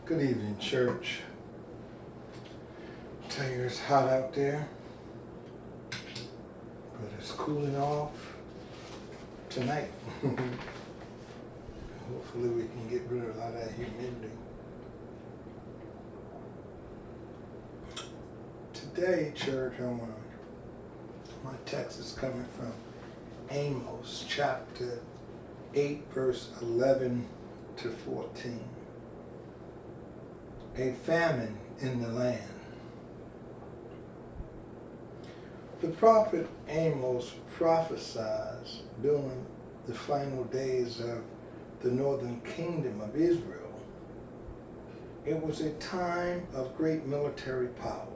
Good evening, church. I tell you, it's hot out there, but it's cooling off tonight. Hopefully we can get rid of a lot of that humidity. Today, church, my text is coming from Amos chapter 8, verse 11 to 14. A famine in the land. The prophet Amos prophesies during the final days of the northern kingdom of Israel. It was a time of great military power.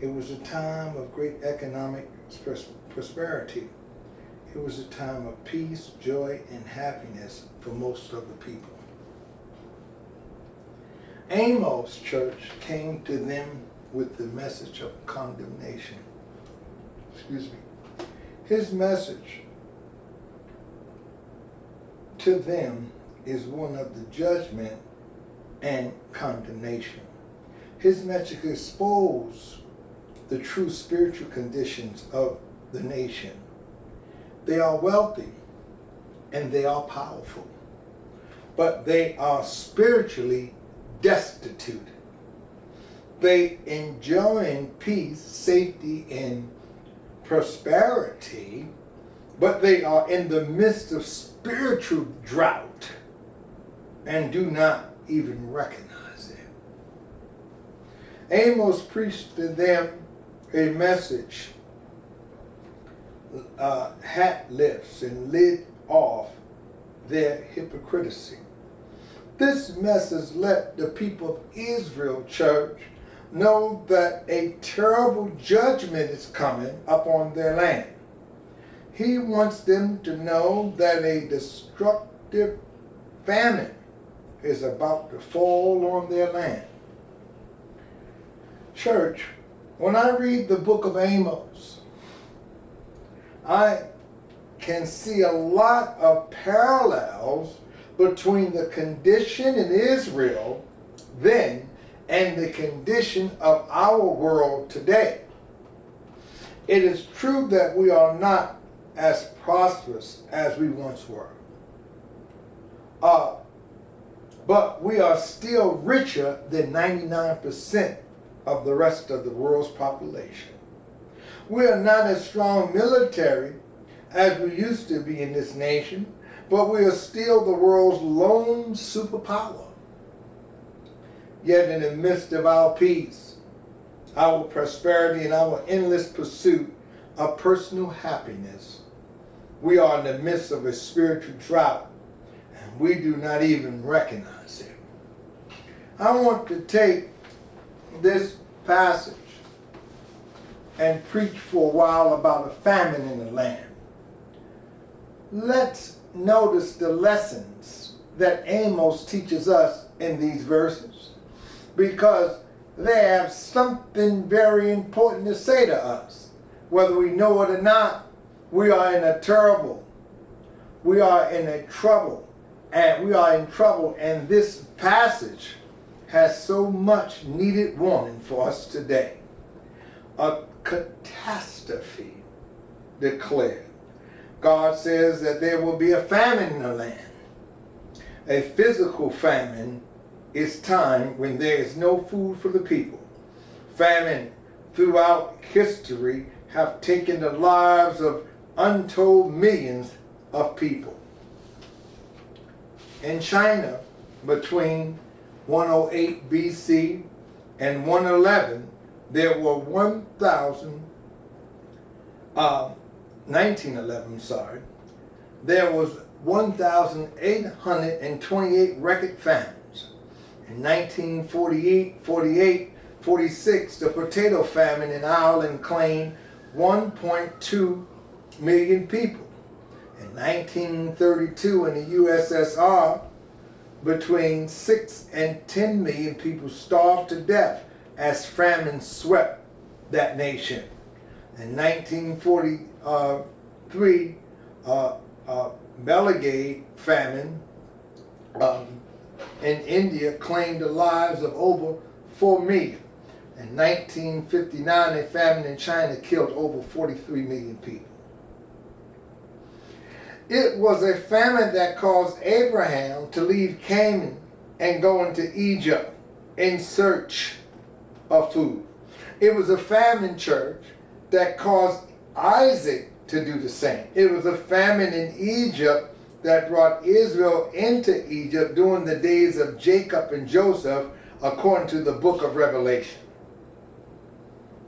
It was a time of great economic prosperity. It was a time of peace, joy, and happiness for most of the people. Amos' church came to them with the message of condemnation. His message to them is one of the judgment and condemnation. His message exposed the true spiritual conditions of the nation. They are wealthy and they are powerful, but they are spiritually destitute. They enjoying peace, safety, and prosperity, but they are in the midst of spiritual drought and do not even recognize it. Amos preached to them a message, hat lifts and lid off their hypocrisy. This message let the people of Israel, church, know that a terrible judgment is coming upon their land. He wants them to know that a destructive famine is about to fall on their land. Church, when I read the book of Amos, I can see a lot of parallels between the condition in Israel then and the condition of our world today. It is true that we are not as prosperous as we once were. But we are still richer than 99% of the rest of the world's population. We are not as strong military as we used to be in this nation, but we are still the world's lone superpower. Yet in the midst of our peace, our prosperity, and our endless pursuit of personal happiness, we are in the midst of a spiritual drought, and we do not even recognize it. I want to take this passage and preach for a while about a famine in the land. Let's notice the lessons that Amos teaches us in these verses, because they have something very important to say to us. Whether we know it or not, we are in trouble, and this passage has so much needed warning for us today. A catastrophe declared. God says that there will be a famine in the land. A physical famine is time when there is no food for the people. Famine throughout history have taken the lives of untold millions of people. In China, between 108 BC and 111, there were 1911, there was 1,828 record famines. In 1948, 46, the potato famine in Ireland claimed 1.2 million people. In 1932, in the USSR, between 6 and 10 million people starved to death as famine swept that nation. In 1943, Belgrade famine in India claimed the lives of over 4 million. In 1959, a famine in China killed over 43 million people. It was a famine that caused Abraham to leave Canaan and go into Egypt in search of food. It was a famine, church, that caused Isaac to do the same. It was a famine in Egypt that brought Israel into Egypt during the days of Jacob and Joseph, according to the book of Revelation.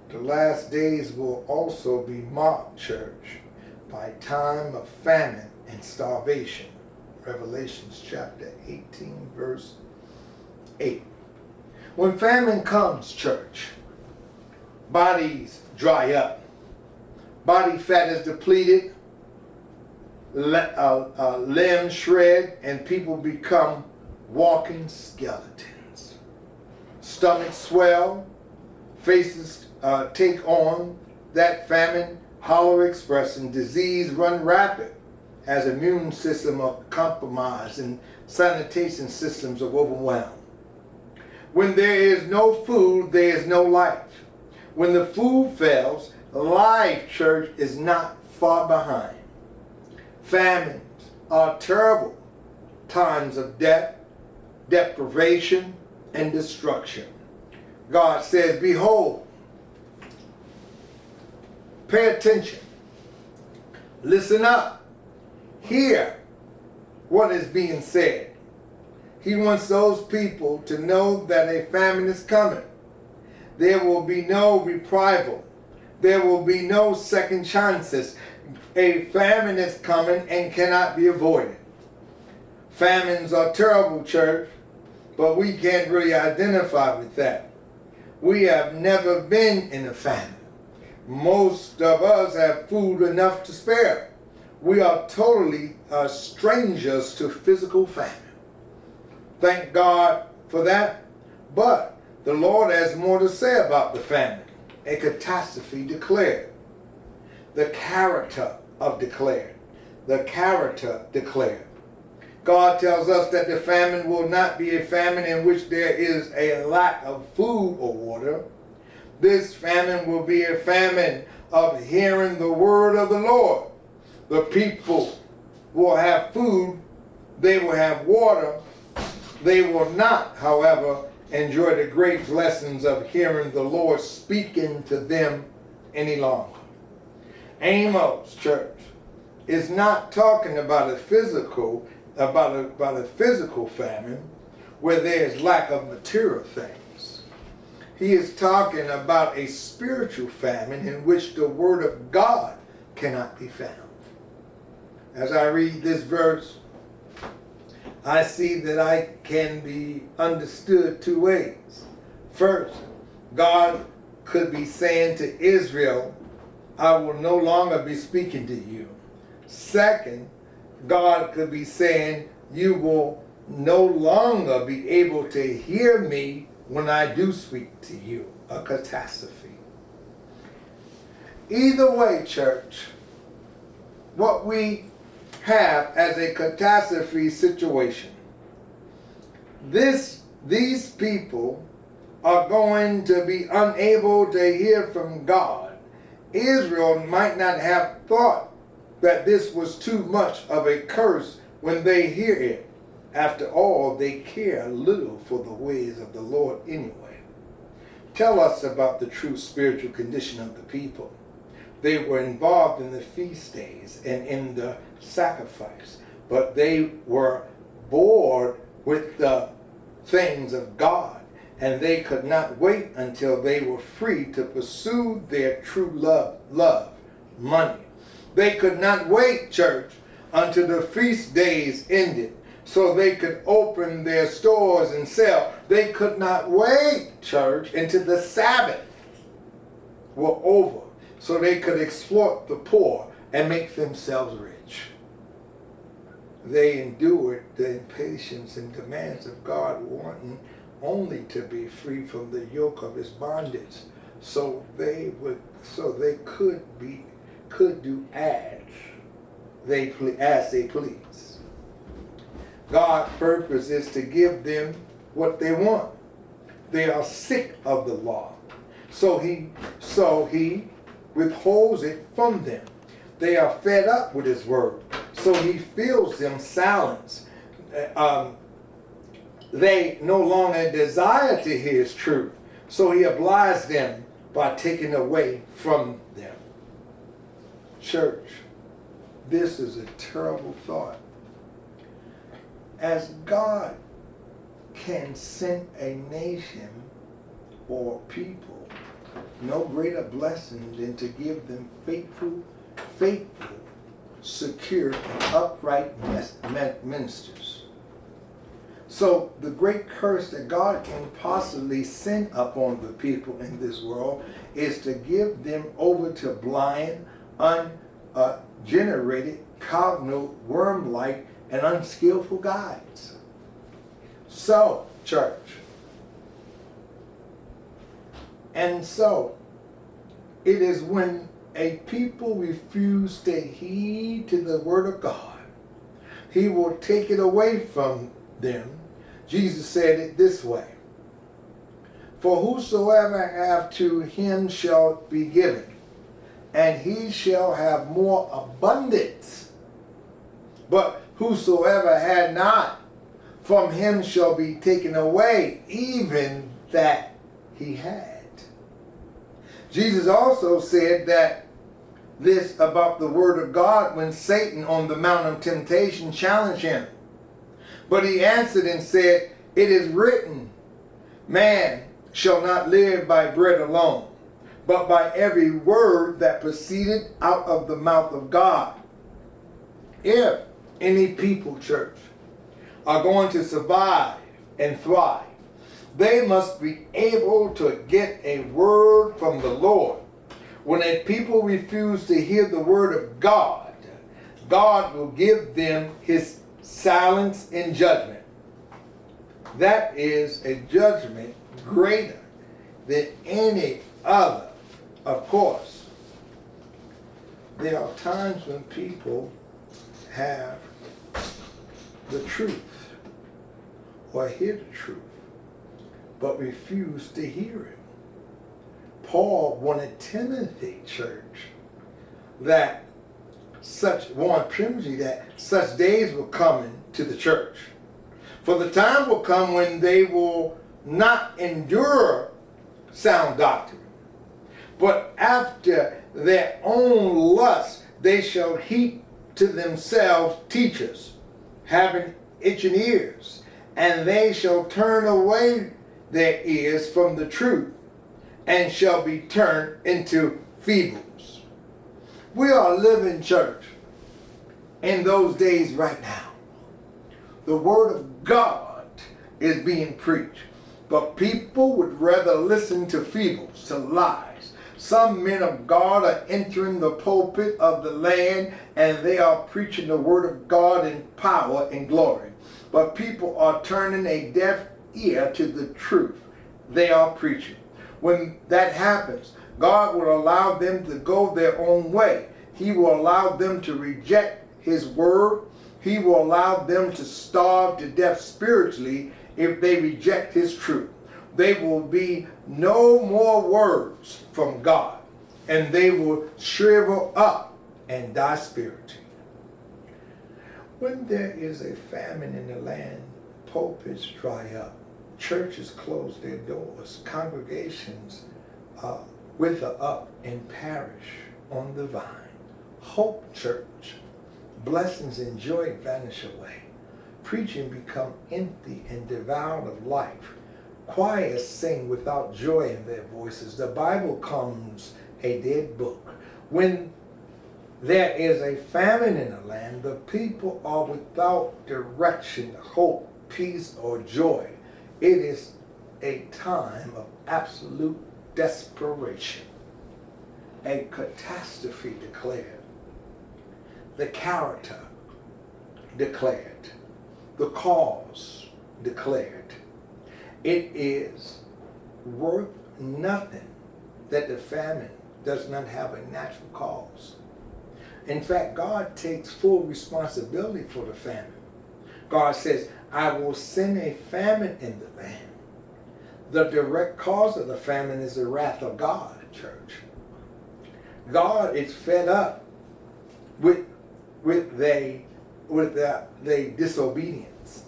The last days will also be marked, church, by time of famine and starvation. Revelations chapter 18, verse 8. When famine comes, church, bodies dry up. Body fat is depleted, limbs shred, and people become walking skeletons. Stomachs swell, faces take on that famine, hollow expression. Disease run rapid as immune system are compromised and sanitation systems are overwhelmed. When there is no food, there is no life. When the food fails, life, church, is not far behind. Famines are terrible times of death, deprivation, and destruction. God says, behold, pay attention, listen up, hear what is being said. He wants those people to know that a famine is coming. There will be no reprisal. There will be no second chances. A famine is coming and cannot be avoided. Famines are terrible, church, but we can't really identify with that. We have never been in a famine. Most of us have food enough to spare. We are totally strangers to physical famine. Thank God for that. But the Lord has more to say about the famine. A catastrophe declared. The character of declared. The character declared. God tells us that the famine will not be a famine in which there is a lack of food or water. This famine will be a famine of hearing the word of the Lord. The people will have food. They will have water. They will not, however, enjoy the great blessings of hearing the Lord speaking to them any longer. Amos, church, is not talking about a physical famine where there is lack of material things. He is talking about a spiritual famine in which the word of God cannot be found. As I read this verse, I see that I can be understood two ways. First, God could be saying to Israel, I will no longer be speaking to you. Second, God could be saying, you will no longer be able to hear me when I do speak to you. A catastrophe. Either way, church, what we have as a catastrophe situation. These people are going to be unable to hear from God. Israel might not have thought that this was too much of a curse when they hear it. After all, they care little for the ways of the Lord anyway. Tell us about the true spiritual condition of the people. They were involved in the feast days and in the sacrifice, but they were bored with the things of God, and they could not wait until they were free to pursue their true love, money. They could not wait, church, until the feast days ended so they could open their stores and sell. They could not wait, church, until the Sabbath were over so they could exploit the poor and make themselves rich. They endured the impatience and demands of God, wanting only to be free from the yoke of his bondage, so they could do as they please. God's purpose is to give them what they want. They are sick of the law. So he withholds it from them. They are fed up with his word. So he fills them silence. They no longer desire to hear his truth. So he obliges them by taking away from them. Church, this is a terrible thought. As God can send a nation or people no greater blessing than to give them faithful, secure, and upright ministers. So the great curse that God can possibly send upon the people in this world is to give them over to blind, ungenerated, cognitive, worm-like, and unskillful guides. So, church, and so it is when a people refuse to heed to the word of God, he will take it away from them. Jesus said it this way: for whosoever hath to him shall be given, and he shall have more abundance. But whosoever had not, from him shall be taken away even that he had. Jesus also said that this about the word of God when Satan on the Mount of Temptation challenged him. But he answered and said, it is written, man shall not live by bread alone, but by every word that proceeded out of the mouth of God. If any people, church, are going to survive and thrive, they must be able to get a word from the Lord. When a people refuse to hear the word of God, God will give them his silence in judgment. That is a judgment greater than any other. Of course, there are times when people have the truth or hear the truth, but refuse to hear it. Paul wanted Timothy, church, that such days were coming to the church. For the time will come when they will not endure sound doctrine, but after their own lust they shall heap to themselves teachers, having itching ears, and they shall turn away their ears from the truth, and shall be turned into feebles. We are living, church, in those days right now. The word of God is being preached, but people would rather listen to feebles, to lies. Some men of God are entering the pulpit of the land, and they are preaching the word of God in power and glory. But people are turning a deaf ear to the truth they are preaching. When that happens, God will allow them to go their own way. He will allow them to reject his word. He will allow them to starve to death spiritually if they reject his truth. There will be no more words from God, and they will shrivel up and die spiritually. When there is a famine in the land, pulpits dry up, churches close their doors, congregations wither up and perish on the vine. Hope, church, blessings and joy vanish away. Preaching become empty and devoid of life. Choirs sing without joy in their voices. The Bible comes a dead book. When there is a famine in the land, the people are without direction, hope, peace, or joy. It is a time of absolute desperation. A catastrophe declared. The character declared. The cause declared. It is worth nothing that the famine does not have a natural cause. In fact, God takes full responsibility for the famine. God says, I will send a famine in the land. The direct cause of the famine is the wrath of God, church. God is fed up with their disobedience.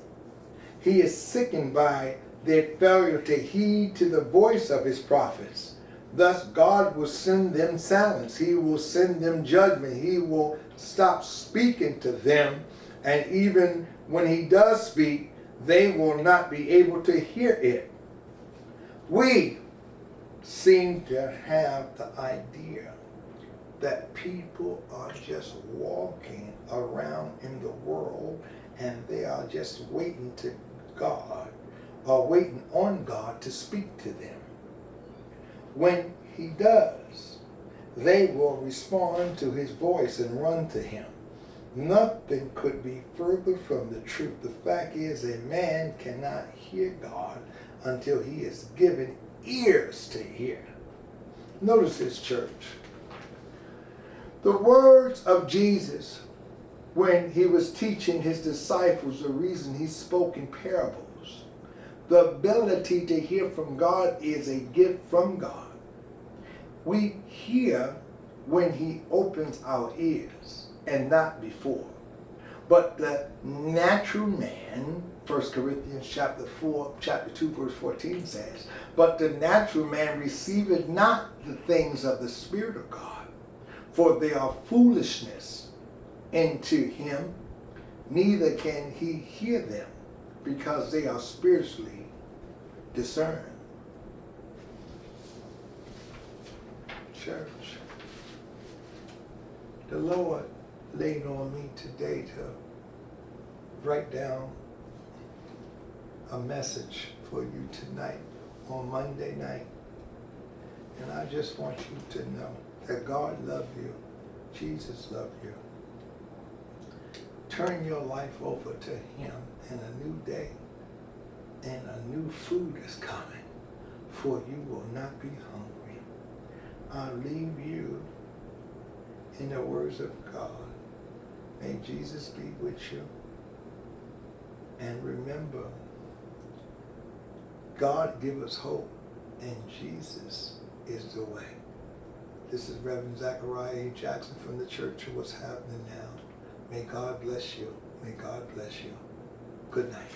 He is sickened by their failure to heed to the voice of his prophets. Thus, God will send them silence. He will send them judgment. He will stop speaking to them. And even when he does speak, they will not be able to hear it. We seem to have the idea that people are just walking around in the world and they are just waiting to God or waiting on God to speak to them. When he does, they will respond to his voice and run to him. Nothing could be further from the truth. The fact is, a man cannot hear God until he is given ears to hear. Notice this, church. The words of Jesus when he was teaching his disciples, the reason he spoke in parables. The ability to hear from God is a gift from God. We hear when he opens our ears and not before. But the natural man, 1 Corinthians chapter 2, verse 14 says, but the natural man receiveth not the things of the Spirit of God, for they are foolishness unto him, neither can he hear them, because they are spiritually discerned. Church, the Lord laid on me today to write down a message for you tonight on Monday night. And I just want you to know that God loves you. Jesus loves you. Turn your life over to him in a new day. And a new food is coming, for you will not be hungry. I'll leave you in the words of God. May Jesus be with you. And remember, God give us hope, and Jesus is the way. This is Reverend Zechariah Jackson from the Church of What's Happening Now. May God bless you. May God bless you. Good night.